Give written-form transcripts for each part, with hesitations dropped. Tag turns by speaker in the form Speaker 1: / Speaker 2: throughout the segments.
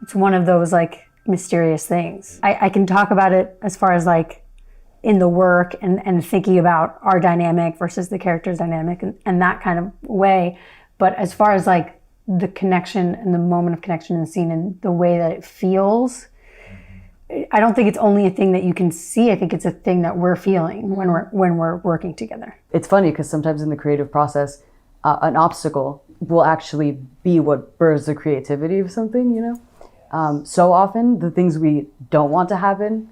Speaker 1: It's one of those like mysterious things. I can talk about it as far as like in the work and thinking about our dynamic versus the character's dynamic and that kind of way. But as far as like the connection and the moment of connection in the scene and the way that it feels, I don't think it's only a thing that you can see. I think it's a thing that we're feeling when we're working together.
Speaker 2: It's funny because sometimes in the creative process, an obstacle will actually be what births the creativity of something, you know? So often the things we don't want to happen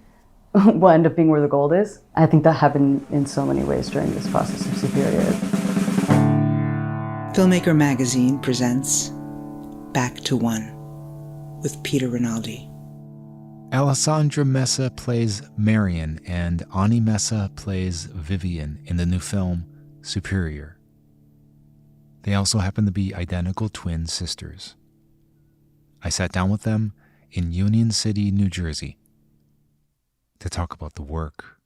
Speaker 2: will end up being where the gold is. I think that happened in so many ways during this process of Superior.
Speaker 3: Filmmaker Magazine presents Back to One with Peter Rinaldi.
Speaker 4: Alessandra Mesa plays Marion and Ani Mesa plays Vivian in the new film Superior. They also happen to be identical twin sisters. I sat down with them in Union City, New Jersey, to talk about the work.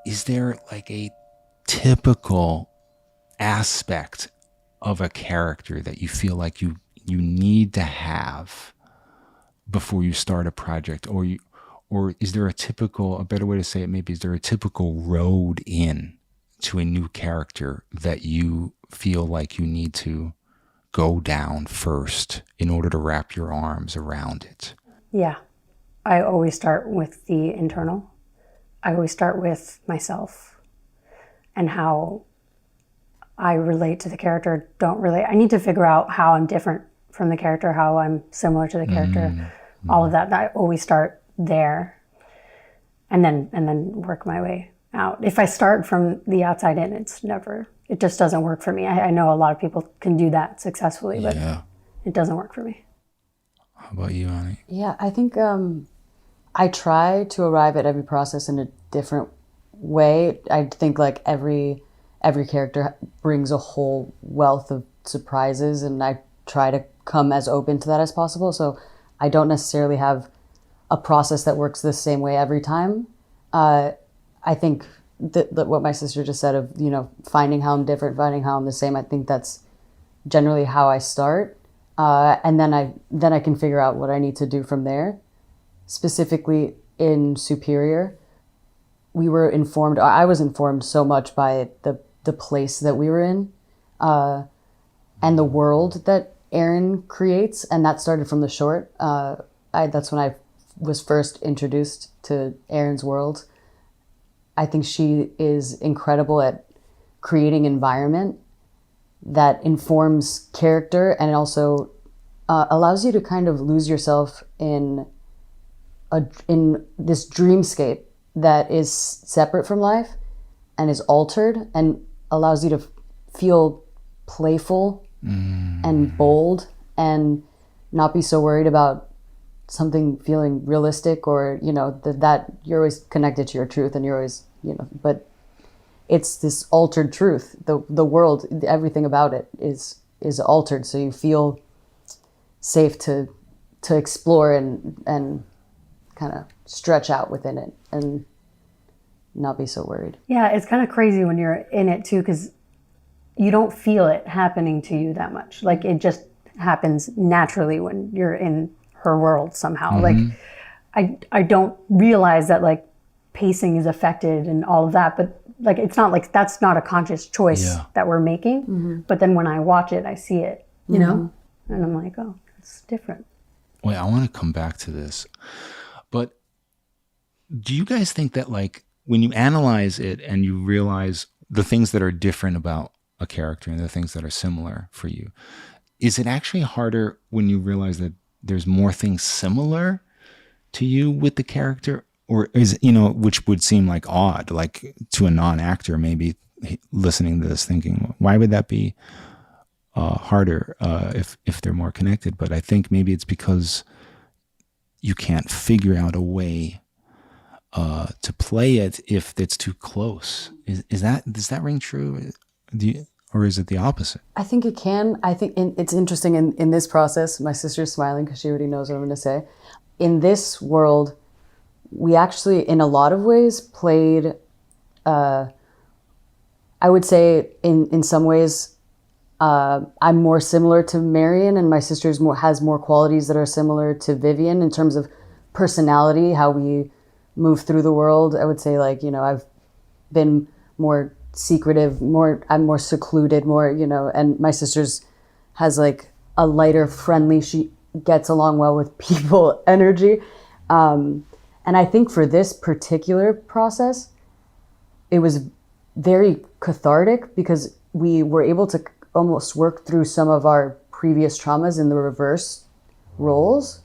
Speaker 4: Is there like a typical aspect of a character that you feel like you need to have before you start a project, or is there a better way to say it maybe, is there a typical road in to a new character that you feel like you need to go down first in order to wrap your arms around it?
Speaker 1: Yeah. I always start with the internal. I always start with myself and how I relate to the character, don't relate. I need to figure out how I'm different from the character, how I'm similar to the character, all of that. I always start there and then work my way out. If I start from the outside in, it just doesn't work for me. I know a lot of people can do that successfully, but it doesn't work for me.
Speaker 4: How about you, Ani?
Speaker 2: Yeah, I think I try to arrive at every process in a different way. I think like every character brings a whole wealth of surprises, and I try to come as open to that as possible. So I don't necessarily have a process that works the same way every time. I think that what my sister just said of, you know, finding how I'm different, finding how I'm the same, I think that's generally how I start. And then I can figure out what I need to do from there. Specifically in Superior, I was informed so much by the place that we were in, and the world that Erin creates, and that started from the short. That's when I was first introduced to Erin's world. I think she is incredible at creating environment that informs character and also allows you to kind of lose yourself in this dreamscape that is separate from life and is altered and allows you to feel playful and bold and not be so worried about something feeling realistic, or, you know, that you're always connected to your truth and you're always, you know, but it's this altered truth. The world, everything about it is altered, so you feel safe to explore and kind of stretch out within it and not be so worried.
Speaker 1: Yeah, it's kind of crazy when you're in it too, because you don't feel it happening to you that much. Like it just happens naturally when you're in her world somehow. Like I don't realize that like pacing is affected and all of that, but like it's not like that's not a conscious choice that we're making. But then when I watch it, I see it, you know, and I'm like, oh, it's different.
Speaker 4: Wait, I want to come back to this, but do you guys think that like when you analyze it and you realize the things that are different about a character and the things that are similar for you, is it actually harder when you realize that there's more things similar to you with the character? Or is, you know, which would seem like odd, like to a non-actor maybe listening to this thinking, why would that be harder if they're more connected? But I think maybe it's because you can't figure out a way to play it if it's too close. Does that ring true? Or is it the opposite?
Speaker 2: I think it can. I think it's interesting in this process. My sister's smiling because she already knows what I'm going to say. In this world, we actually, in a lot of ways, played, I would say in some ways, I'm more similar to Marion, and my sister's has more qualities that are similar to Vivian in terms of personality, how we move through the world. I would say, like, I've been more secretive, I'm more secluded, more, and my sister's has like a lighter, friendly, she gets along well with people energy. And I think for this particular process, it was very cathartic because we were able to almost work through some of our previous traumas in the reverse roles.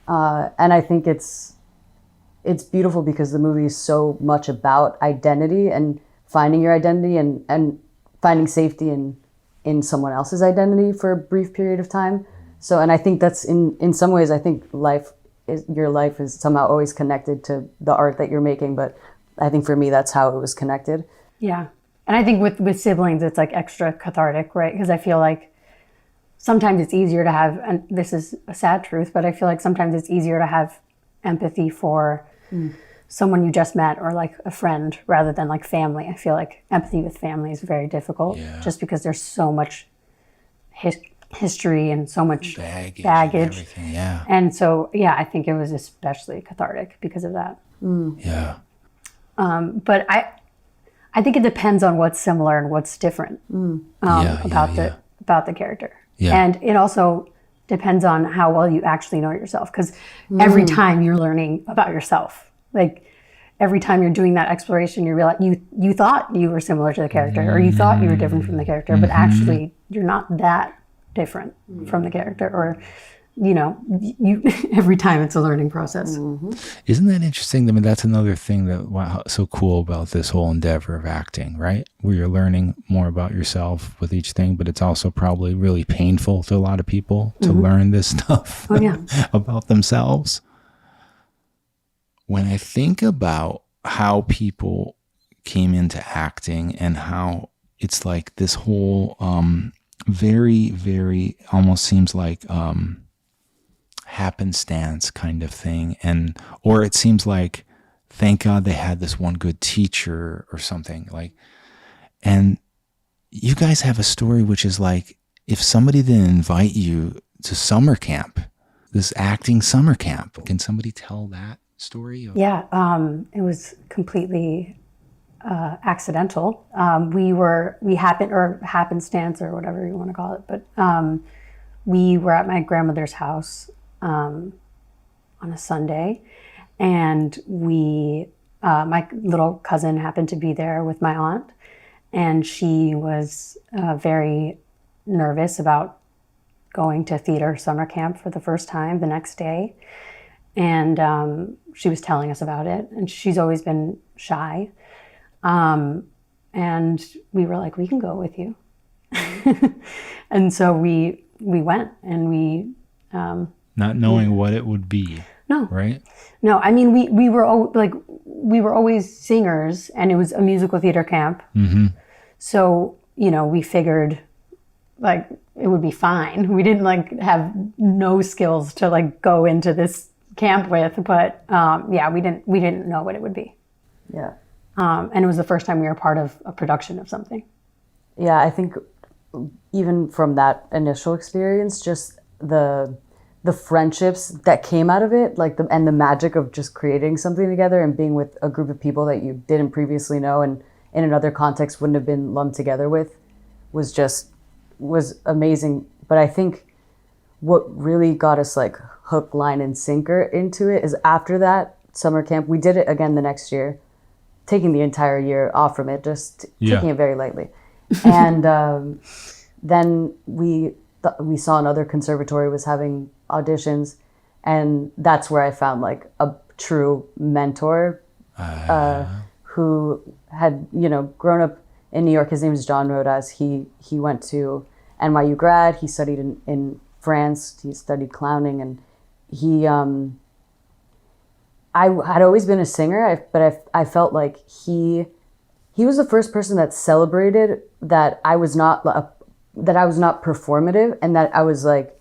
Speaker 2: And I think it's beautiful because the movie is so much about identity and finding your identity and finding safety in someone else's identity for a brief period of time. So, and I think that's in some ways, I think your life is somehow always connected to the art that you're making. But I think for me, that's how it was connected.
Speaker 1: Yeah. And I think with siblings, it's like extra cathartic, right? Because I feel like sometimes it's easier to have, and this is a sad truth, but I feel like sometimes it's easier to have empathy for someone you just met or like a friend rather than like family. I feel like empathy with family is very difficult just because there's so much history and so much baggage.
Speaker 4: And everything, yeah.
Speaker 1: And so, I think it was especially cathartic because of that.
Speaker 4: Yeah.
Speaker 1: But I think it depends on what's similar and what's different about the character. Yeah. And it also depends on how well you actually know yourself. Because every time you're learning about yourself, like every time you're doing that exploration, you realize you thought you were similar to the character or you thought you were different from the character, but actually you're not that different from the character. Or you every time it's a learning process.
Speaker 4: Isn't that interesting? I mean, that's another thing that so cool about this whole endeavor of acting, right? Where you're learning more about yourself with each thing, but it's also probably really painful to a lot of people to learn this stuff about themselves. When I think about how people came into acting and how it's like this whole very, very almost seems like happenstance kind of thing, or it seems like thank God they had this one good teacher or something, like. And you guys have a story which is like, if somebody didn't invite you to summer camp, this acting summer camp, can somebody tell that story?
Speaker 1: It was completely accidental. Happenstance or whatever you want to call it, but we were at my grandmother's house on a Sunday, and my little cousin happened to be there with my aunt, and she was very nervous about going to theater summer camp for the first time the next day, and she was telling us about it, and she's always been shy, and we were like, we can go with you. And so we went, and we
Speaker 4: not knowing what it would be.
Speaker 1: No.
Speaker 4: Right?
Speaker 1: No, I mean, we were always singers, and it was a musical theater camp. Mm-hmm. So, we figured like it would be fine. We didn't like have no skills to like go into this camp with, but we didn't know what it would be.
Speaker 2: Yeah.
Speaker 1: And it was the first time we were part of a production of something.
Speaker 2: Yeah, I think even from that initial experience, just the friendships that came out of it, like the magic of just creating something together and being with a group of people that you didn't previously know and in another context wouldn't have been lumped together with, was amazing. But I think what really got us like hook, line, and sinker into it is after that summer camp, we did it again the next year, taking the entire year off from it, just taking it very lightly. And then we saw another conservatory was having auditions, and that's where I found like a true mentor who had grown up in New York. His name is John Rodas. He went to NYU grad. He studied in France. He studied clowning, and he I had always been a singer, but I felt like he was the first person that celebrated that I was not performative, and that I was like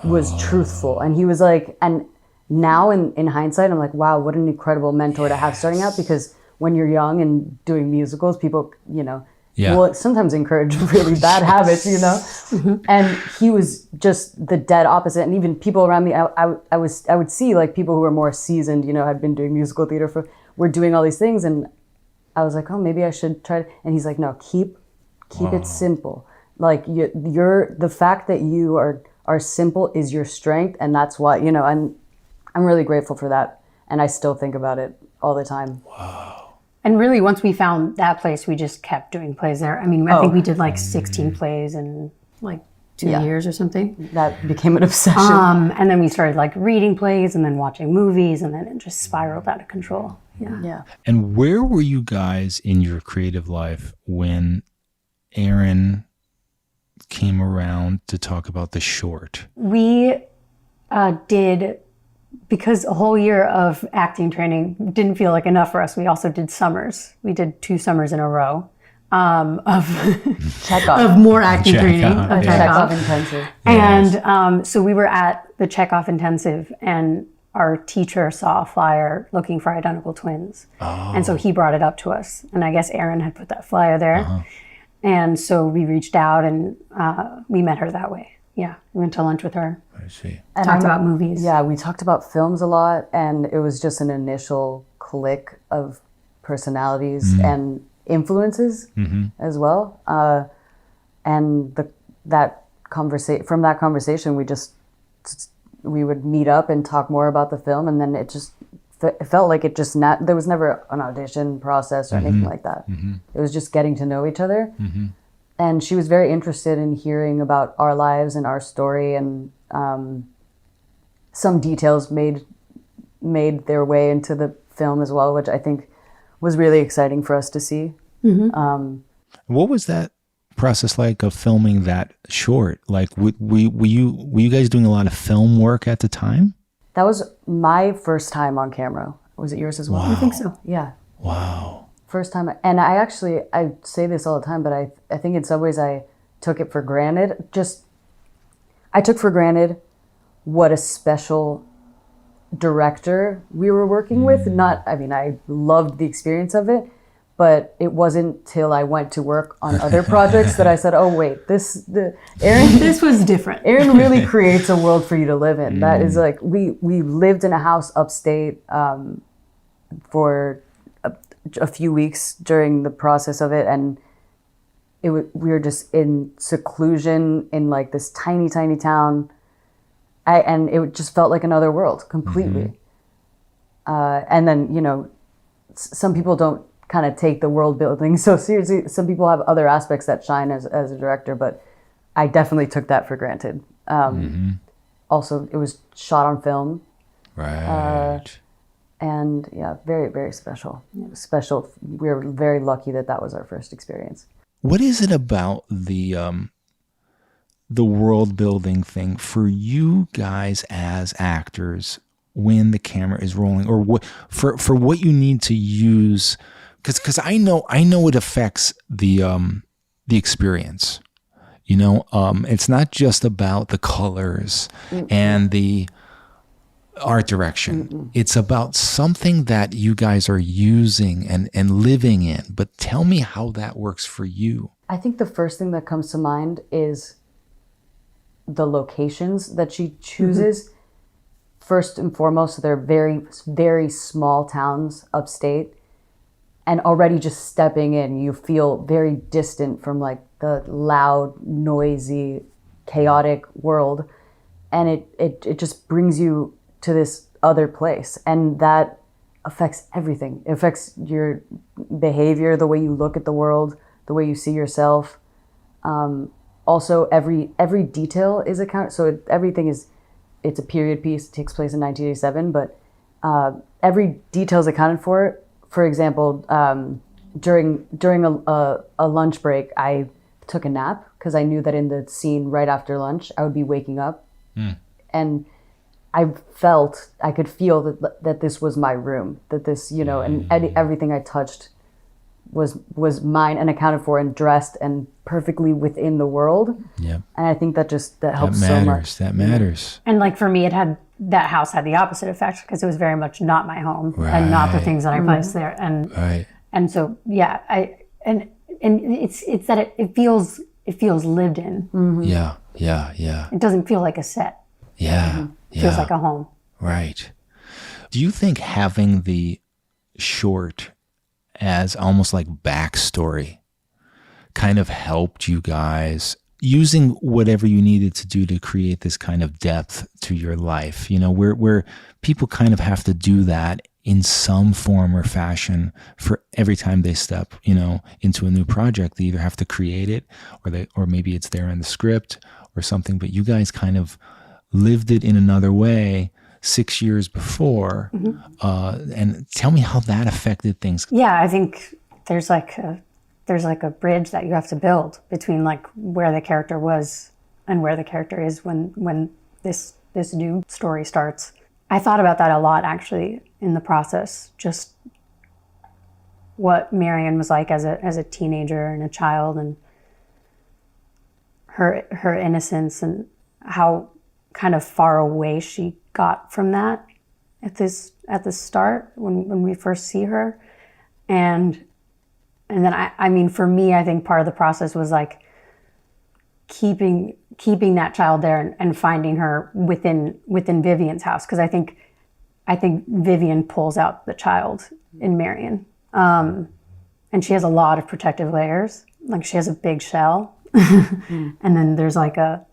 Speaker 2: was truthful. And he was like, and now in hindsight, I'm like, wow, what an incredible mentor to have starting out, because when you're young and doing musicals, people,
Speaker 4: Yeah.
Speaker 2: will sometimes encourage really bad habits, you know? And he was just the dead opposite. And even people around me, I would see like people who were more seasoned, you know, had been doing musical theater were doing all these things. And I was like, oh, maybe I should try. And he's like, no, keep it simple. Like you're the fact that you are simple is your strength. And that's why, you know, and I'm really grateful for that. And I still think about it all the time.
Speaker 4: Wow.
Speaker 1: And really, once we found that place, we just kept doing plays there. I mean, I think we did like 16 plays in like 2 years or something.
Speaker 2: That became an obsession.
Speaker 1: And then we started like reading plays and then watching movies, and then it just spiraled out of control. Yeah.
Speaker 4: And where were you guys in your creative life when Erin came around to talk about the short?
Speaker 1: We did, because a whole year of acting training didn't feel like enough for us. We also did summers. We did 2 summers in a row of more acting training. Of
Speaker 2: Chekhov intensive.
Speaker 1: And so we were at the Chekhov intensive, and our teacher saw a flyer looking for identical twins. And so he brought it up to us. And I guess Erin had put that flyer there. And so we reached out and we met her that way. Yeah, we went to lunch with her.
Speaker 4: I see.
Speaker 2: And
Speaker 1: talked about movies.
Speaker 2: Yeah, we talked about films a lot, and it was just an initial click of personalities and influences as well. And from that conversation, we would meet up and talk more about the film, and then it felt like there was never an audition process or anything like that. It was just getting to know each other. And she was very interested in hearing about our lives and our story, and some details made their way into the film as well, which I think was really exciting for us to see.
Speaker 4: What was that process like of filming that short? Like, were you guys doing a lot of film work at the time?
Speaker 2: That was my first time on camera. Was it yours as well?
Speaker 1: I think so.
Speaker 2: Yeah.
Speaker 4: Wow.
Speaker 2: First time. And I say this all the time, but I think in some ways I took it for granted. I took for granted what a special director we were working with. I loved the experience of it, but it wasn't till I went to work on other projects that I said, oh wait, Erin,
Speaker 1: This was different.
Speaker 2: Erin really creates a world for you to live in. That is like, we lived in a house upstate for a few weeks during the process of it, and we were just in seclusion in like this tiny town, and it just felt like another world completely. And then, you know, some people don't kind of take the world building so seriously. Some people have other aspects that shine as a director, but I definitely took that for granted. Also, it was shot on film.
Speaker 4: Right.
Speaker 2: And yeah, very, very special. Special. We were very lucky that was our first experience.
Speaker 4: What is it about the world building thing for you guys as actors when the camera is rolling, or what for what you need to use? Because I know it affects the experience. You know, it's not just about the colors and the art direction. It's about something that you guys are using and living in. But tell me how that works for you.
Speaker 2: I think the first thing that comes to mind is the locations that she chooses. First and foremost, they're very, very small towns upstate. And already just stepping in, you feel very distant from like the loud, noisy, chaotic world. And it just brings you to this other place, and that affects everything. It affects your behavior, the way you look at the world, the way you see yourself. Also, every detail is accounted. So it's a period piece. It takes place in 1987, but every detail is accounted for. For example, during a lunch break, I took a nap because I knew that in the scene right after lunch, I would be waking up, and I could feel that this was my room, that this, you know, and everything I touched was mine and accounted for and dressed and perfectly within the world. Yeah. And I think that helps so much.
Speaker 4: That matters.
Speaker 1: And like for me, that house had the opposite effect because it was very much not my home and not the things that I placed there. And so, yeah, and and it's that it feels lived in.
Speaker 4: Yeah. Yeah.
Speaker 1: It doesn't feel like a set.
Speaker 4: Yeah.
Speaker 1: It feels like a home.
Speaker 4: Right. Do you think having the short as almost like backstory kind of helped you guys using whatever you needed to do to create this kind of depth to your life? You know, where people kind of have to do that in some form or fashion for every time they step, you know, into a new project. They either have to create it or maybe it's there in the script or something, but you guys kind of lived it in another way 6 years before. And tell me how that affected things.
Speaker 1: Yeah, I think there's like a bridge that you have to build between like where the character was and where the character is when this new story starts. I thought about that a lot actually in the process, just what Marion was like as a teenager and a child, and her innocence, and how kind of far away she got from that at the start when we first see her. And then I mean, for me, I think part of the process was like keeping that child there and finding her within Vivian's house, because I think Vivian pulls out the child in Marion, and she has a lot of protective layers. Like she has a big shell, and then there's like a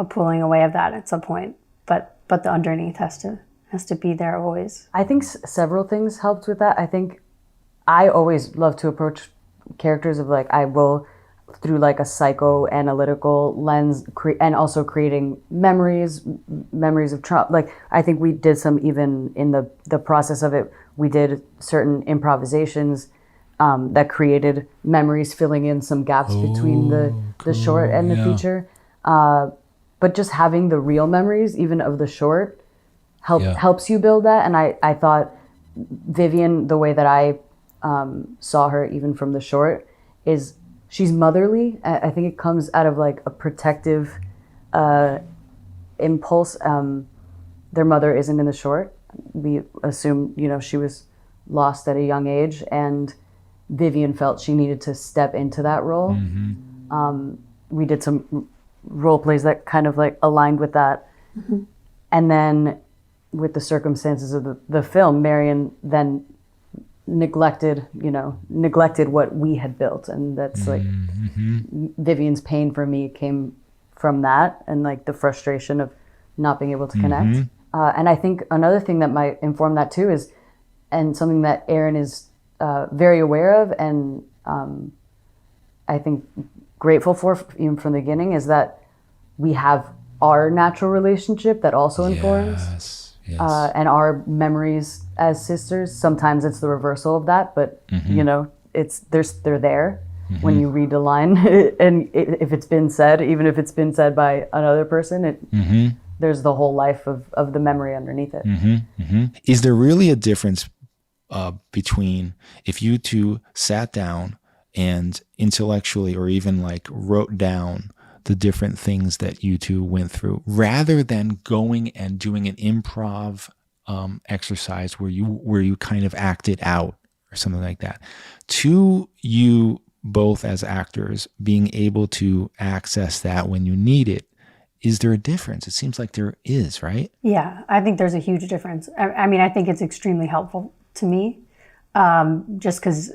Speaker 1: pulling away of that at some point. But the underneath has to be there always.
Speaker 2: I think several things helped with that. I think I always love to approach characters of like, I will through like a psychoanalytical lens, and also creating memories of trauma. Like I think we did some, even in the process of it, we did certain improvisations that created memories, filling in some gaps between the short and the feature. But just having the real memories, even of the short, helps you build that. And I thought Vivian, the way that I saw her even from the short, is she's motherly. I think it comes out of like a protective impulse. Their mother isn't in the short. We assume, you know, she was lost at a young age, and Vivian felt she needed to step into that role. We did some role plays that kind of like aligned with that. And then with the circumstances of the film, Marion then neglected what we had built. And that's like Vivian's pain for me came from that, and like the frustration of not being able to connect. And I think another thing that might inform that too is, and something that Erin is very aware of, and I think grateful for even from the beginning, is that we have our natural relationship that also informs and our memories as sisters. Sometimes it's the reversal of that, but you know, they're there when you read a line, and if it's been said, even if it's been said by another person, there's the whole life of the memory underneath it.
Speaker 4: Is there really a difference between if you two sat down and intellectually or even like wrote down the different things that you two went through, rather than going and doing an improv exercise where you kind of acted out or something like that, to you both as actors being able to access that when you need it? Is there a difference? It seems like there is, right?
Speaker 1: Yeah, I think there's a huge difference. I mean, I think it's extremely helpful to me, just because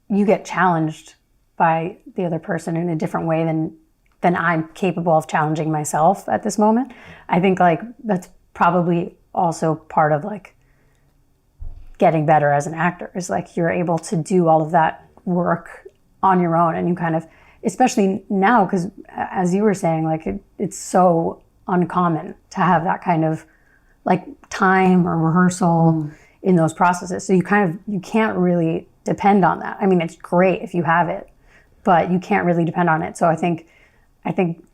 Speaker 1: you get challenged by the other person in a different way than I'm capable of challenging myself at this moment. I think like that's probably also part of like getting better as an actor, is like you're able to do all of that work on your own, and you kind of, especially now, because as you were saying, like it's so uncommon to have that kind of like time or rehearsal in those processes. So you can't really depend on that. I mean, it's great if you have it, but you can't really depend on it. So I think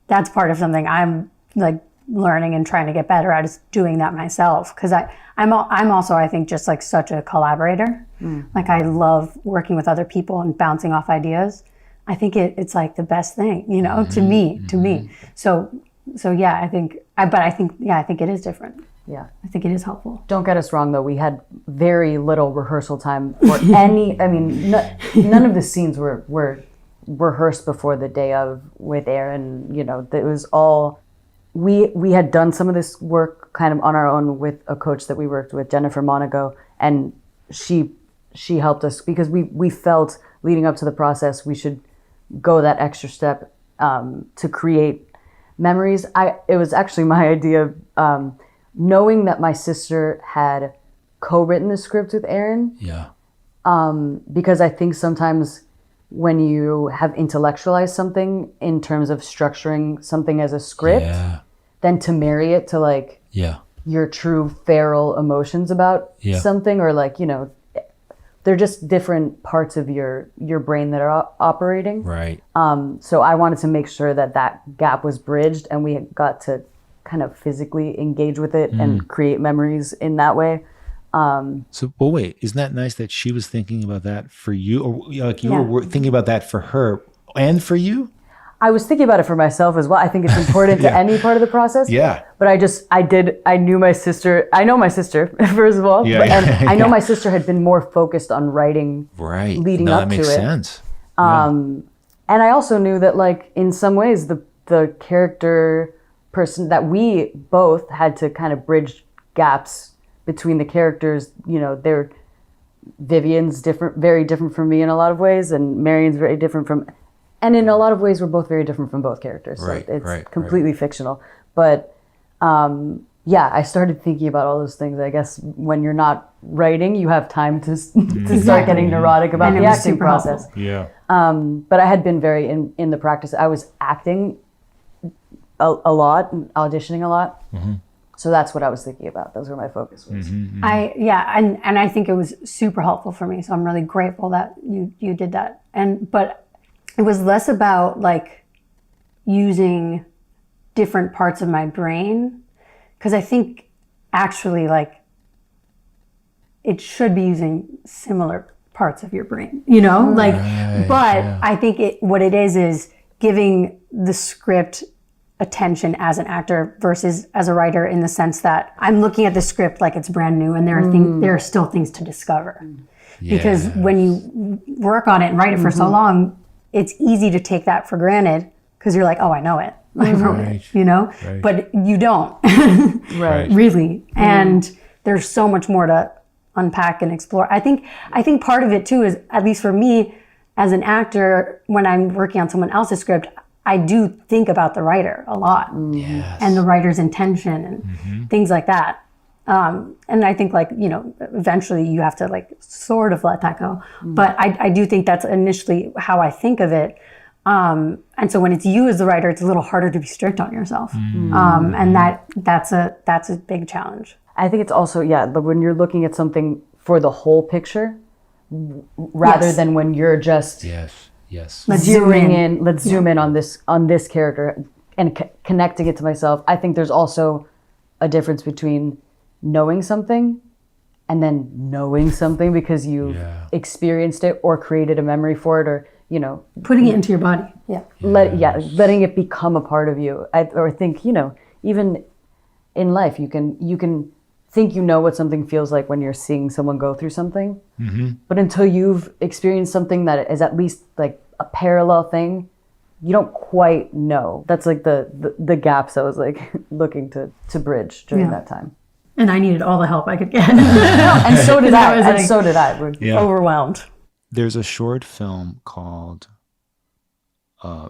Speaker 1: that's part of something I'm like learning and trying to get better at, is doing that myself. Because I'm also, I think, just like such a collaborator. Like I love working with other people and bouncing off ideas. I think it's like the best thing, you know, to me. So yeah, I think it is different.
Speaker 2: Yeah.
Speaker 1: I think it is helpful.
Speaker 2: Don't get us wrong, though. We had very little rehearsal time for any. I mean, none of the scenes were rehearsed before the day of with Erin. You know, it was all. We had done some of this work kind of on our own with a coach that we worked with, Jennifer Monaco, and she helped us because we felt leading up to the process we should go that extra step to create memories. It was actually my idea. Knowing that my sister had co-written the script with Erin, because I think sometimes when you have intellectualized something in terms of structuring something as a script, then to marry it to like your true feral emotions about something, or like, you know, they're just different parts of your brain that are operating.
Speaker 4: Right.
Speaker 2: So I wanted to make sure that gap was bridged, and we got to kind of physically engage with it and create memories in that way.
Speaker 4: So, but wait, isn't that nice that she was thinking about that for you, or like you were thinking about that for her and for you?
Speaker 2: I was thinking about it for myself as well. I think it's important to any part of the process.
Speaker 4: Yeah.
Speaker 2: But I knew my sister. I know my sister, first of all. And I know my sister had been more focused on writing leading up to it. That makes
Speaker 4: sense.
Speaker 2: And I also knew that, like, in some ways, the character person that we both had to kind of bridge gaps between the characters. You know, Vivian's very different from me in a lot of ways, and Marion's very different from, and in a lot of ways we're both very different from both characters. So it's completely fictional. But I started thinking about all those things. I guess when you're not writing, you have time to start getting neurotic about the acting process.
Speaker 1: Helpful.
Speaker 4: Yeah.
Speaker 2: But I had been very in the practice. I was acting a lot, auditioning a lot. So that's what I was thinking about. Those were my focus was.
Speaker 1: And I think it was super helpful for me. So I'm really grateful that you did that. But it was less about like using different parts of my brain, because I think actually like it should be using similar parts of your brain, you know, like, I think what it is giving the script attention as an actor versus as a writer, in the sense that I'm looking at the script like it's brand new, and there are still things to discover. Because when you work on it and write it for so long, it's easy to take that for granted because you're like, oh, I know it. I wrote it, you know? But you don't, really. And there's so much more to unpack and explore. I think part of it too is, at least for me as an actor, when I'm working on someone else's script, I do think about the writer a lot and the writer's intention and things like that. And I think, like, you know, eventually you have to like sort of let that go. But I do think that's initially how I think of it. And so when it's you as the writer, it's a little harder to be strict on yourself. And that's a big challenge.
Speaker 2: I think it's also, when you're looking at something for the whole picture, rather than when you're just
Speaker 1: Let's zoom in
Speaker 2: on this character and connecting it to myself. I think there's also a difference between knowing something and then knowing something because you experienced it or created a memory for it, or, you know,
Speaker 1: putting it into your body.
Speaker 2: Letting it become a part of you. I think, you know, even in life, you can think you know what something feels like when you're seeing someone go through something, but until you've experienced something that is at least like a parallel thing, you don't quite know. That's like the gaps I was like looking to bridge during that time.
Speaker 1: And I needed all the help I could get.
Speaker 2: And so did I. So did I. We're
Speaker 1: overwhelmed.
Speaker 4: There's a short film called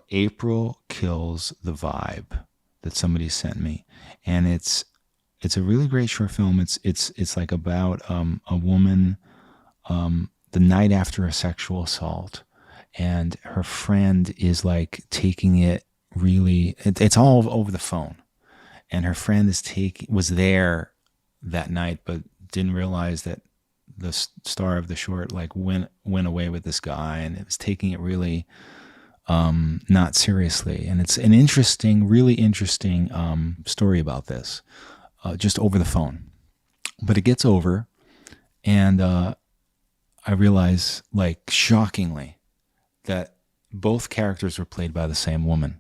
Speaker 4: April Kills the Vibe that somebody sent me, and it's a really great short film. It's like about a woman the night after a sexual assault, and her friend is like taking it really. It's all over the phone, and her friend was there that night, but didn't realize that the star of the short like went away with this guy, and it was taking it really not seriously. And it's an really interesting story about this. Just over the phone, but it gets over, and I realize, like, shockingly, that both characters were played by the same woman,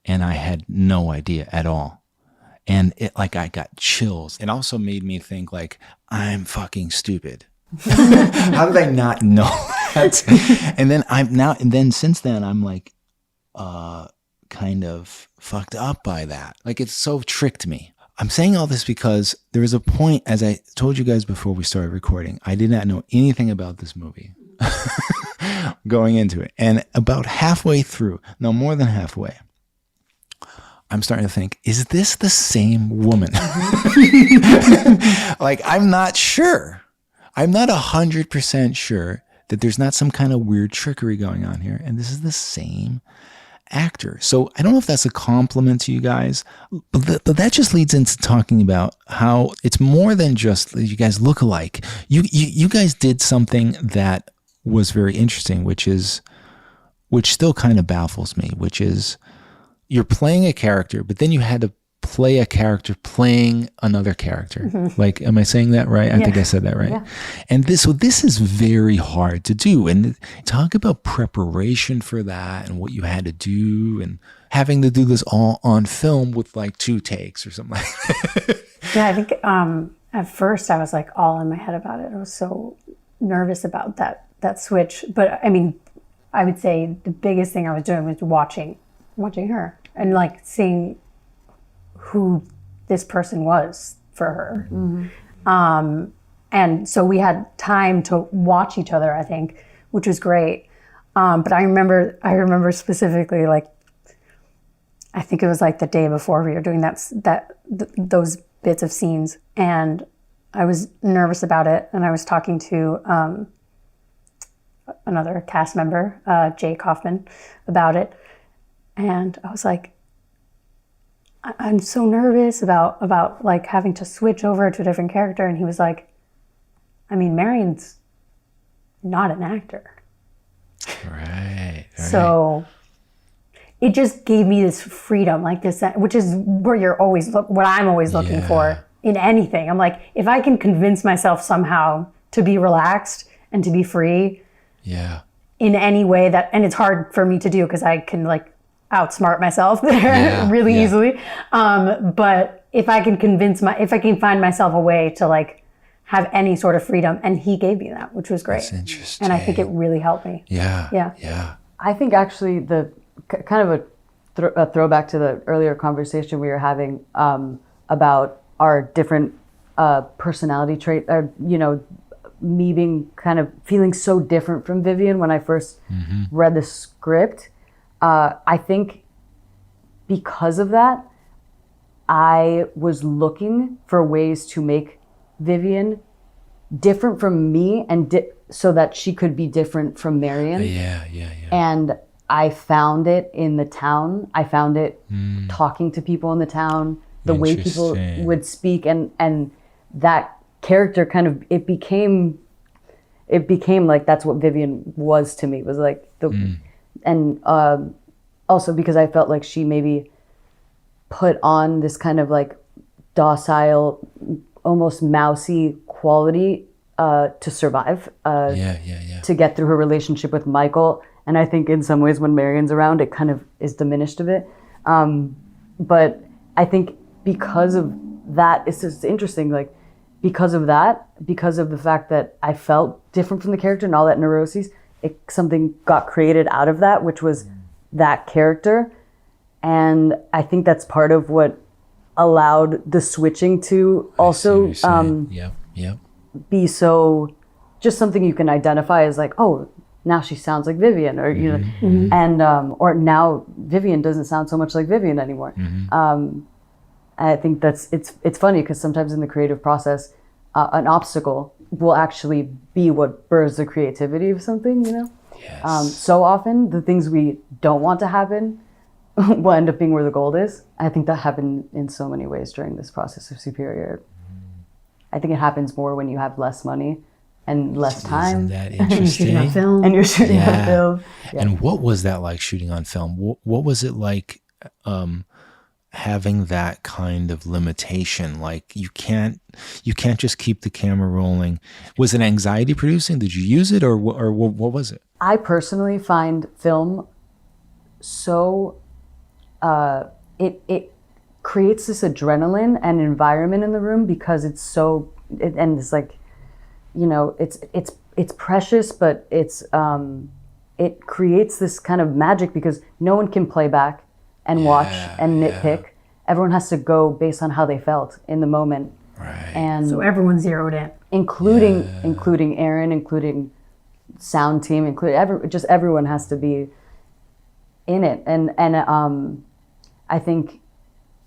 Speaker 4: and I had no idea at all. And it, like, I got chills. It also made me think, like, I'm fucking stupid. How did I not know that? And then since then, I'm like, kind of fucked up by that. Like, it's so tricked me. I'm saying all this because there was a point, as I told you guys before we started recording, I did not know anything about this movie going into it. And about halfway through, no, more than halfway, I'm starting to think, is this the same woman? Like, I'm not sure. I'm not 100% sure that there's not some kind of weird trickery going on here. And this is the same actor. So I don't know if that's a compliment to you guys, but that just leads into talking about how it's more than just you guys look alike. You guys did something that was very interesting, which still kind of baffles me, which is you're playing a character, but then you had to play a character playing another character. Mm-hmm. Like, am I saying that right? I think I said that right. Yeah. And this is very hard to do. And talk about preparation for that and what you had to do and having to do this all on film with like 2 takes or something like that.
Speaker 1: Yeah, I think at first I was like all in my head about it. I was so nervous about that switch. But I mean, I would say the biggest thing I was doing was watching her and like seeing who this person was for her. Mm-hmm. And so we had time to watch each other, I think, which was great. But I remember specifically, like, I think it was like the day before we were doing those bits of scenes, and I was nervous about it. And I was talking to another cast member, Jake Hoffman, about it. And I was like, I'm so nervous about like having to switch over to a different character. And he was like, I mean, Marion's not an actor.
Speaker 4: Right.
Speaker 1: So it just gave me this freedom, like this, which is where what I'm always looking for in anything. I'm like, if I can convince myself somehow to be relaxed and to be free in any way and it's hard for me to do because I can like outsmart myself there really easily. But if I can find myself a way to like have any sort of freedom, and he gave me that, which was great.
Speaker 4: That's interesting.
Speaker 1: And I think it really helped me.
Speaker 2: Yeah. I think actually the kind of a throwback to the earlier conversation we were having about our different personality trait, me being kind of feeling so different from Vivian when I first read the script. I think because of that, I was looking for ways to make Vivian different from me and so that she could be different from Marion.
Speaker 4: Yeah.
Speaker 2: And I found it in the town. I found it talking to people in the town, the way people would speak, and that character kind of it became like that's what Vivian was to me. It was like and also because I felt like she maybe put on this kind of like docile, almost mousy quality to survive, to get through her relationship with Michael. And I think in some ways when Marion's around, it kind of is diminished a bit. But I think because of that, it's just interesting, like because of the fact that I felt different from the character and all that neuroses, something got created out of that, which was that character. And I think that's part of what allowed the switching to also be so just something you can identify as like, oh, now she sounds like Vivian, or and or now Vivian doesn't sound so much like Vivian anymore. I think it's funny because sometimes in the creative process, an obstacle will actually be what births the creativity of something, Yes. So often the things we don't want to happen will end up being where the gold is. I think that happened in so many ways during this process of Superior. I think it happens more when you have less money and less time.
Speaker 4: Isn't that interesting?
Speaker 2: And you're shooting on film. Yeah.
Speaker 4: And what was that like shooting on film? What was it like having that kind of limitation? Like you can't just keep the camera rolling. Was it anxiety producing? Did you use it or what was it?
Speaker 2: I personally find film so it creates this adrenaline and environment in the room because it's so, and it's like, you know, it's precious, but it creates this kind of magic because no one can play back and watch and nitpick. Everyone has to go based on how they felt in the moment.
Speaker 4: Right.
Speaker 2: And
Speaker 1: So everyone's zeroed in.
Speaker 2: including Erin, including sound team, including just everyone has to be in it. And I think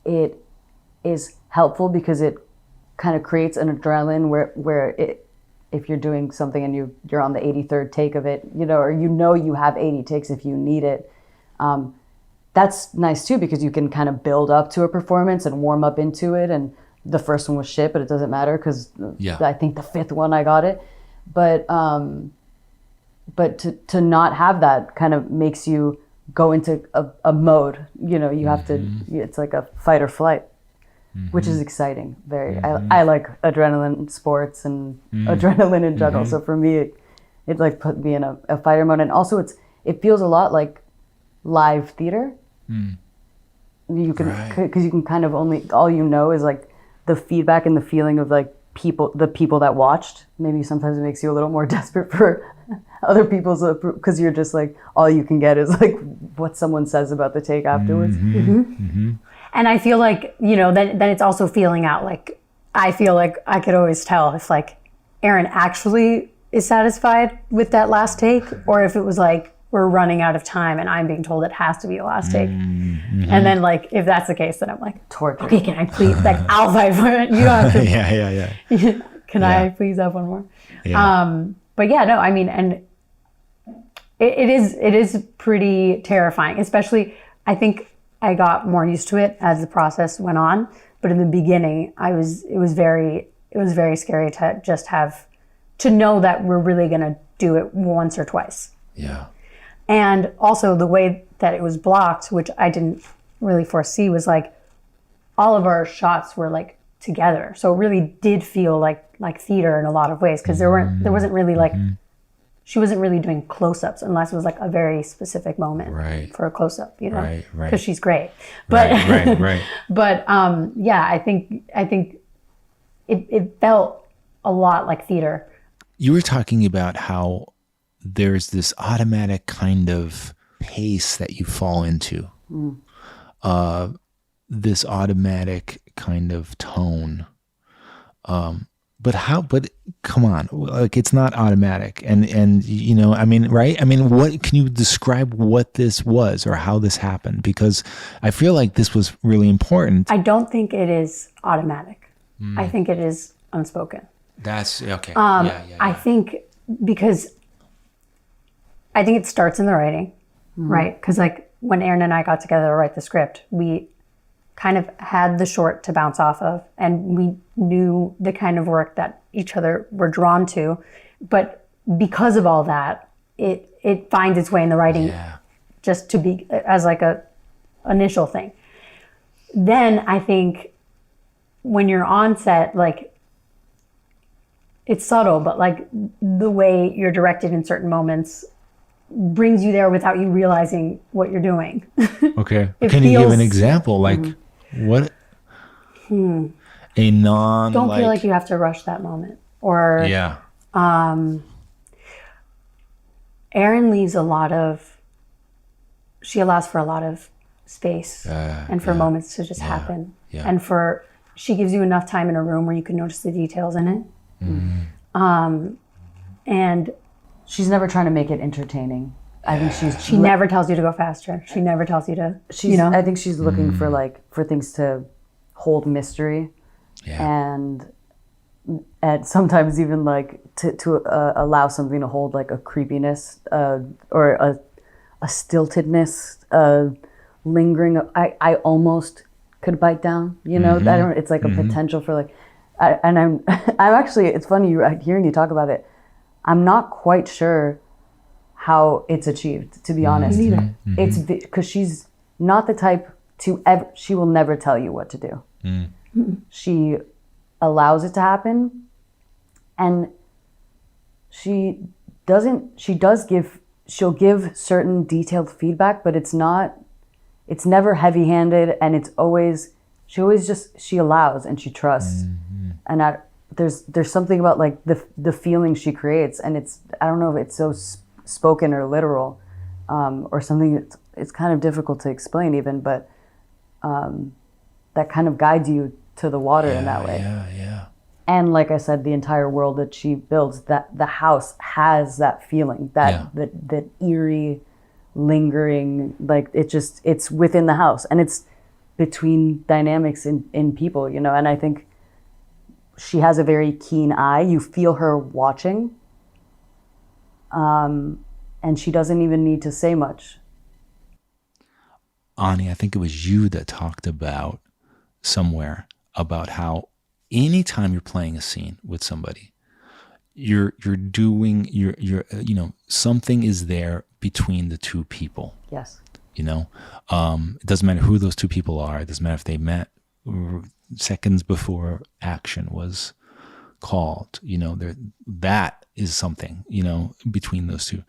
Speaker 2: it is helpful because it kind of creates an adrenaline where if you're doing something and you're on the 83rd take of it, you know, or you have 80 takes if you need it. That's nice too because you can kind of build up to a performance and warm up into it. And the first one was shit, but it doesn't matter because I think the fifth one I got it. But to not have that kind of makes you go into a mode. You know, you have to. It's like a fight or flight. Which is exciting. Very. I like adrenaline sports and adrenaline in general. So for me, it like put me in a fighter mode, and also it feels a lot like live theater. You can because you can kind of all you know is like the feedback and the feeling of like the people that watched. Maybe sometimes it makes you a little more desperate for other people's because you're just like all you can get is like what someone says about the take afterwards.
Speaker 1: And I feel like, you know, then it's also feeling out. Like, I feel like I could always tell if like Erin actually is satisfied with that last take or if it was like we're running out of time and I'm being told it has to be a last take. And then like if that's the case, then I'm like,
Speaker 2: Torture.
Speaker 1: Okay, can I please like I'll fight for it. You don't have to. Can I please have one more? But yeah, no, I mean, and it is pretty terrifying, especially I think I got more used to it as the process went on. But in the beginning, it was very scary to just to know that we're really gonna do it once or twice.
Speaker 4: Yeah.
Speaker 1: And also the way that it was blocked, which I didn't really foresee, was like all of our shots were like together. So it really did feel like theater in a lot of ways because there wasn't really like she wasn't really doing close-ups unless it was like a very specific moment for a close-up, you know,
Speaker 4: Right.
Speaker 1: because she's great. But
Speaker 4: Right.
Speaker 1: but I think it felt a lot like theater.
Speaker 4: You were talking about how there's this automatic kind of pace that you fall into, this automatic kind of tone. But come on, like it's not automatic. And you know, I mean, right? I mean, what can you describe what this was or how this happened? Because I feel like this was really important.
Speaker 1: I don't think it is automatic. I think it is unspoken.
Speaker 4: That's okay.
Speaker 1: I think because I think it starts in the writing, right? Because like when Erin and I got together to write the script, we kind of had the short to bounce off of, and we knew the kind of work that each other were drawn to. But because of all that, it finds its way in the writing just to be as like a initial thing. Then I think when you're on set, like it's subtle, but like the way you're directed in certain moments brings you there without you realizing what you're doing.
Speaker 4: Okay. Can you give an example? Like what? A non.
Speaker 1: Don't feel like you have to rush that moment. Or Erin leaves she allows for a lot of space and for moments to just happen. Yeah. And she gives you enough time in a room where you can notice the details in it. And
Speaker 2: she's never trying to make it entertaining. I think
Speaker 1: she never tells you to go faster. She never tells you to, you know?
Speaker 2: I think she's looking for things to hold mystery. And sometimes even like to allow something to hold like a creepiness or a stiltedness, lingering. I almost could bite down, you know. I don't. It's like a potential for like, I'm actually. It's funny hearing you talk about it. I'm not quite sure how it's achieved, to be honest. It's because she's not the type to ever. She will never tell you what to do. She allows it to happen, and she'll give certain detailed feedback, but it's never heavy-handed, and it's always she allows and she trusts. And there's something about like the feeling she creates, and I don't know if it's so spoken or literal, or something. It's kind of difficult to explain even, but that kind of guides you to the water in that way.
Speaker 4: Yeah.
Speaker 2: And like I said, the entire world that she builds, that the house has that feeling, that eerie, lingering, like it's within the house, and it's between dynamics in people, you know. And I think she has a very keen eye. You feel her watching, and she doesn't even need to say much.
Speaker 4: Ani, I think it was you that talked about somewhere about how anytime you're playing a scene with somebody, you're doing something is there between the two people.
Speaker 2: Yes.
Speaker 4: You know, it doesn't matter who those two people are. It doesn't matter if they met seconds before action was called. You know, that is something, you know, between those two.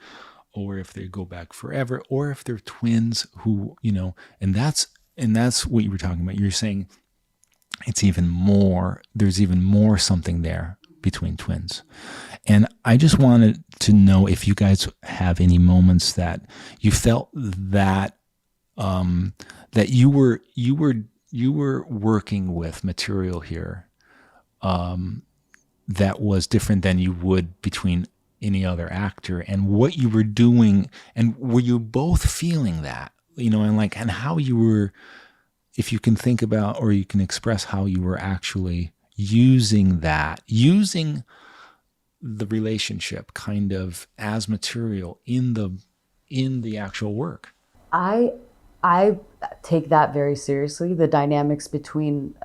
Speaker 4: Or if they go back forever, or if they're twins who, you know, and that's what you were talking about. You're saying there's even more something there between twins. And I just wanted to know if you guys have any moments that you felt that that you were working with material here that was different than you would between any other actor, and what you were doing, and were you both feeling that, you know, and how you were, if you can think about or you can express how you were actually using the relationship kind of as material in the actual work.
Speaker 2: I take that very seriously, the dynamics between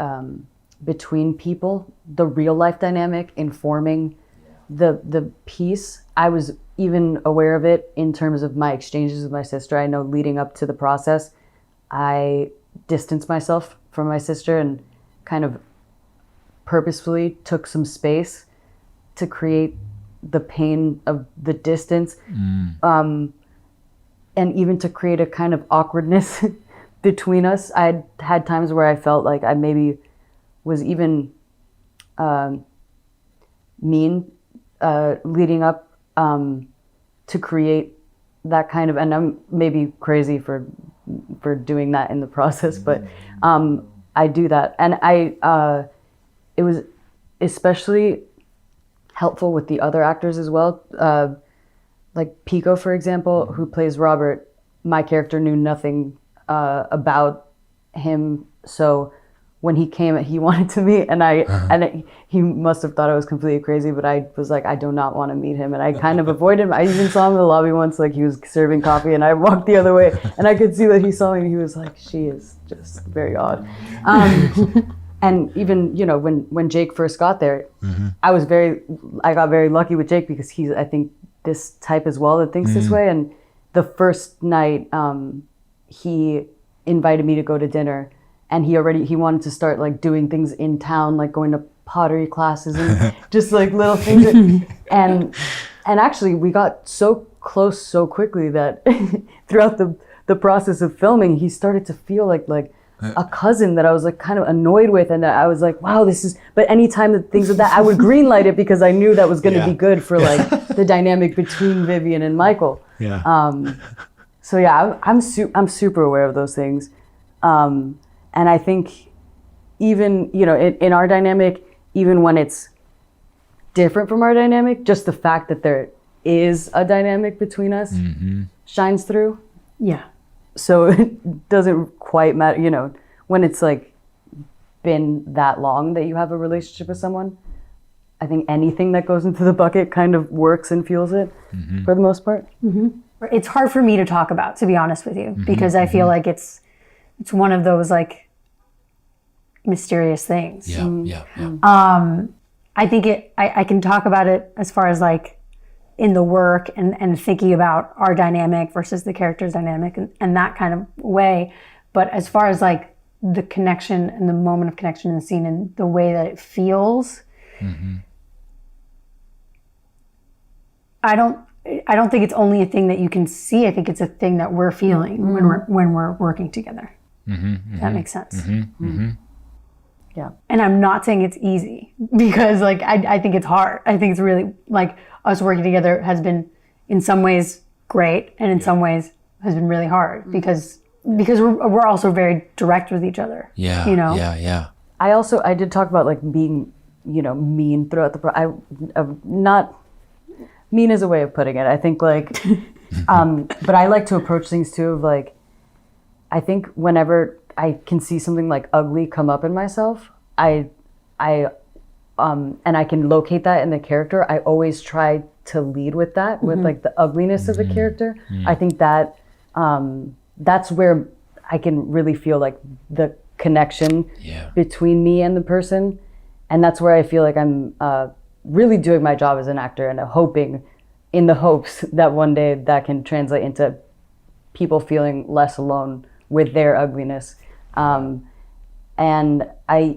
Speaker 2: people, the real life dynamic informing the piece. I was even aware of it in terms of my exchanges with my sister. I know leading up to the process, I distanced myself from my sister and kind of purposefully took some space to create the pain of the distance, and even to create a kind of awkwardness between us. I'd had times where I felt like I maybe was even mean leading up to create that kind of, and I'm maybe crazy for doing that in the process, but I do that. And it was especially helpful with the other actors as well. Like Pico, for example, who plays Robert, my character knew nothing about him. So when he came, he wanted to meet, and he must have thought I was completely crazy, but I was like, I do not want to meet him. And I kind of avoided him. I even saw him in the lobby once, like he was serving coffee, and I walked the other way, and I could see that he saw me, and he was like, she is just very odd. And even, you know, when Jake first got there, I got very lucky with Jake because he's, I think, this type as well that thinks this way. And the first night, he invited me to go to dinner, and he wanted to start like doing things in town, like going to pottery classes and just like little things. And actually we got so close so quickly that throughout the process of filming, he started to feel like a cousin that I was like kind of annoyed with, and that I was like, wow, this is, but anytime that things like that, I would green light it because I knew that was going to be good for like the dynamic between Vivian and Michael. So yeah, I'm super aware of those things. And I think even, you know, in our dynamic, even when it's different from our dynamic, just the fact that there is a dynamic between us shines through.
Speaker 1: Yeah.
Speaker 2: So it doesn't quite matter, you know, when it's like been that long that you have a relationship with someone. I think anything that goes into the bucket kind of works and fuels it for the most part.
Speaker 1: It's hard for me to talk about, to be honest with you, because I feel like it's one of those like mysterious things. I think I can talk about it as far as like in the work and thinking about our dynamic versus the character's dynamic and that kind of way. But as far as like the connection and the moment of connection in the scene and the way that it feels, I don't think it's only a thing that you can see. I think it's a thing that we're feeling when we're working together. That makes sense.
Speaker 2: Yeah.
Speaker 1: And I'm not saying it's easy, because like I think it's hard. I think it's really, like, us working together has been in some ways great, and in some ways has been really hard, because we're also very direct with each other.
Speaker 4: Yeah.
Speaker 1: You know?
Speaker 4: Yeah.
Speaker 2: I did talk about like being, mean throughout the not mean is a way of putting it. I think like, but I like to approach things too of like, I think whenever I can see something like ugly come up in myself, and I can locate that in the character, I always try to lead with that, with like the ugliness of the character. I think that that's where I can really feel like the connection between me and the person. And that's where I feel like I'm really doing my job as an actor, and in the hopes that one day that can translate into people feeling less alone with their ugliness. And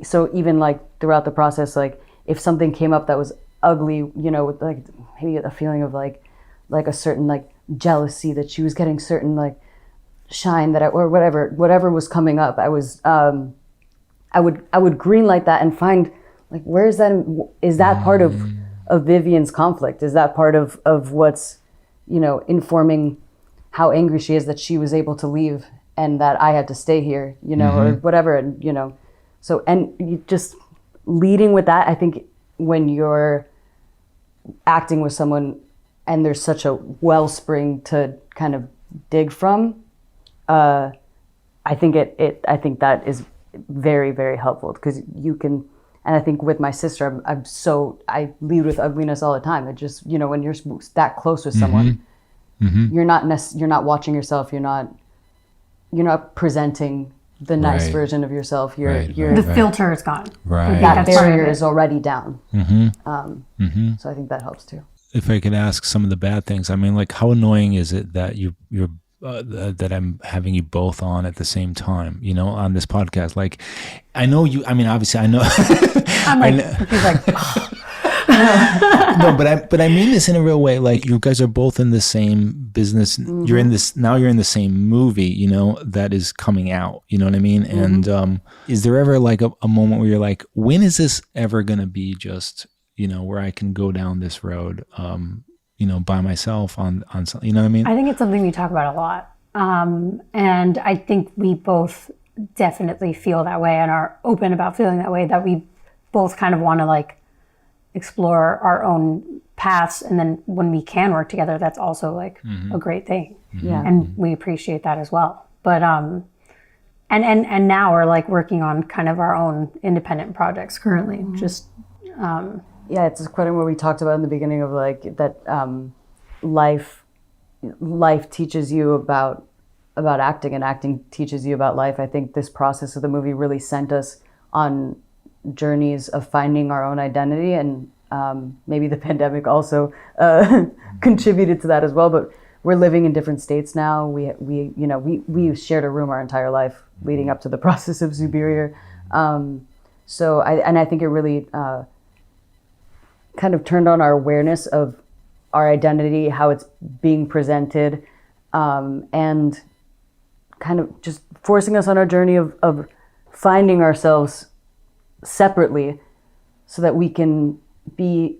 Speaker 2: so even like throughout the process, like if something came up that was ugly, with like maybe a feeling of like a certain like jealousy that she was getting certain like shine or whatever was coming up, I would green light that and find like, where is that part of Vivian's conflict? Is that part of what's, informing how angry she is that she was able to leave and that I had to stay here, or whatever, and so, and you just leading with that. I think when you're acting with someone and there's such a wellspring to kind of dig from, I think that is very, very helpful, because you can. And I think with my sister, I lead with ugliness all the time. It just, when you're that close with someone, you're not watching yourself. You're not presenting the nice version of yourself.
Speaker 1: The filter is gone.
Speaker 4: Right.
Speaker 2: That barrier is already down. So I think that helps too.
Speaker 4: If I could ask some of the bad things, I mean, like, how annoying is it that you're that I'm having you both on at the same time, on this podcast? Like, I know you, I mean, obviously I know.
Speaker 1: I'm like, he's like,
Speaker 4: no, but I mean this in a real way. Like, you guys are both in the same business. You're in the same movie, that is coming out, you know what I mean? And is there ever like a moment where you're like, when is this ever going to be just, where I can go down this road, by myself on something, you know what I mean?
Speaker 1: I think it's something we talk about a lot. And I think we both definitely feel that way and are open about feeling that way, that we both kind of want to like explore our own paths. And then when we can work together, that's also like a great thing.
Speaker 2: Yeah.
Speaker 1: And we appreciate that as well. But, and now we're like working on kind of our own independent projects currently. Just,
Speaker 2: yeah, it's quite what we talked about in the beginning of like that life teaches you about acting, and acting teaches you about life. I think this process of the movie really sent us on journeys of finding our own identity, and maybe the pandemic also contributed to that as well. But we're living in different states now. We shared a room our entire life leading up to the process of Superior. So I think it really kind of turned on our awareness of our identity, how it's being presented, and kind of just forcing us on our journey of finding ourselves separately so that we can be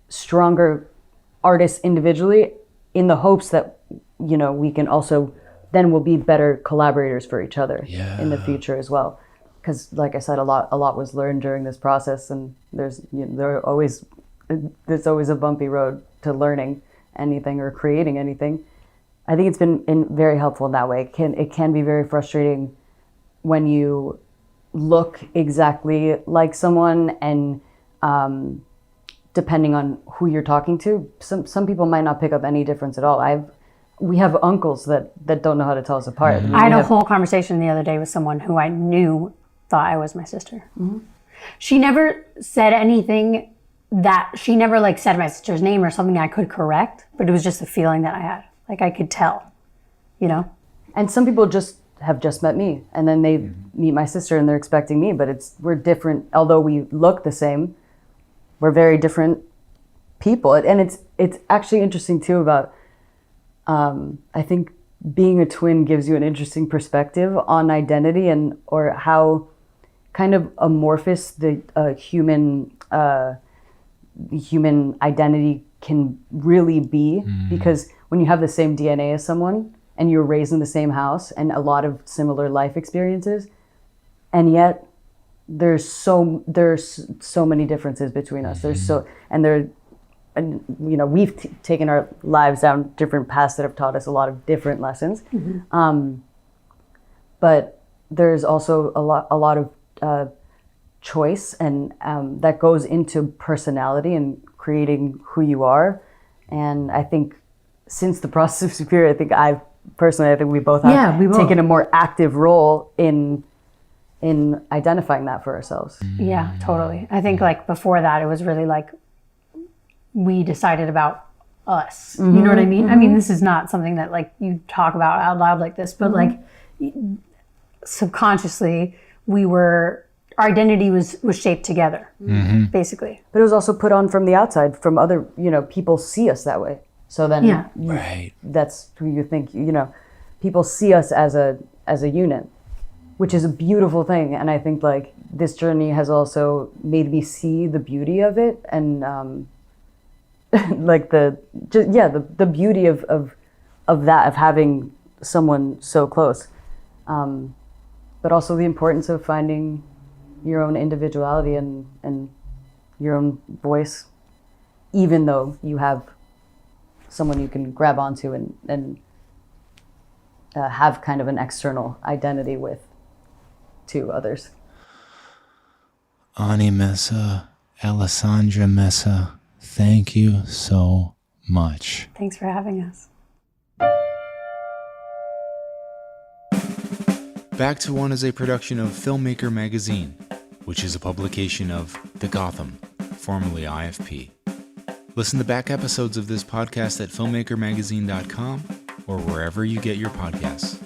Speaker 2: stronger artists individually, in the hopes that, we can also, then we'll be better collaborators for each other in the future as well. Because like I said, a lot was learned during this process, and there's always a bumpy road to learning anything or creating anything. I think it's been very helpful in that way. It can be very frustrating when you look exactly like someone, and depending on who you're talking to, some people might not pick up any difference at all. We have uncles that don't know how to tell us apart.
Speaker 1: I had a whole conversation the other day with someone who I knew thought I was my sister. She never said anything that, she never like said my sister's name or something I could correct, but it was just a feeling that I had. Like I could tell,
Speaker 2: And some people have just met me, and then they meet my sister and they're expecting me, but we're different. Although we look the same, we're very different people. And it's actually interesting too about, I think being a twin gives you an interesting perspective on identity, or how kind of amorphous the human identity can really be, because when you have the same DNA as someone and you're raised in the same house and a lot of similar life experiences, and yet there's so many differences between us. We've taken our lives down different paths that have taught us a lot of different lessons. But there's also a lot of choice, and that goes into personality and creating who you are. And I think since the process of Superior, I think we both have taken a more active role in identifying that for ourselves.
Speaker 1: Yeah, totally. I think like before that, it was really like we decided about us. You know what I mean? I mean, this is not something that like you talk about out loud like this, but like subconsciously our identity was shaped together, basically.
Speaker 2: But it was also put on from the outside, from other, people see us that way. So then that's who you think, people see us as a unit, which is a beautiful thing. And I think like this journey has also made me see the beauty of it, and like the beauty of that, of having someone so close. But also the importance of finding your own individuality and your own voice, even though you have someone you can grab onto and have kind of an external identity with to others.
Speaker 4: Ani Mesa, Alessandra Mesa, thank you so much.
Speaker 1: Thanks for having us.
Speaker 4: Back to One is a production of Filmmaker Magazine, which is a publication of The Gotham, formerly IFP. Listen to back episodes of this podcast at filmmakermagazine.com or wherever you get your podcasts.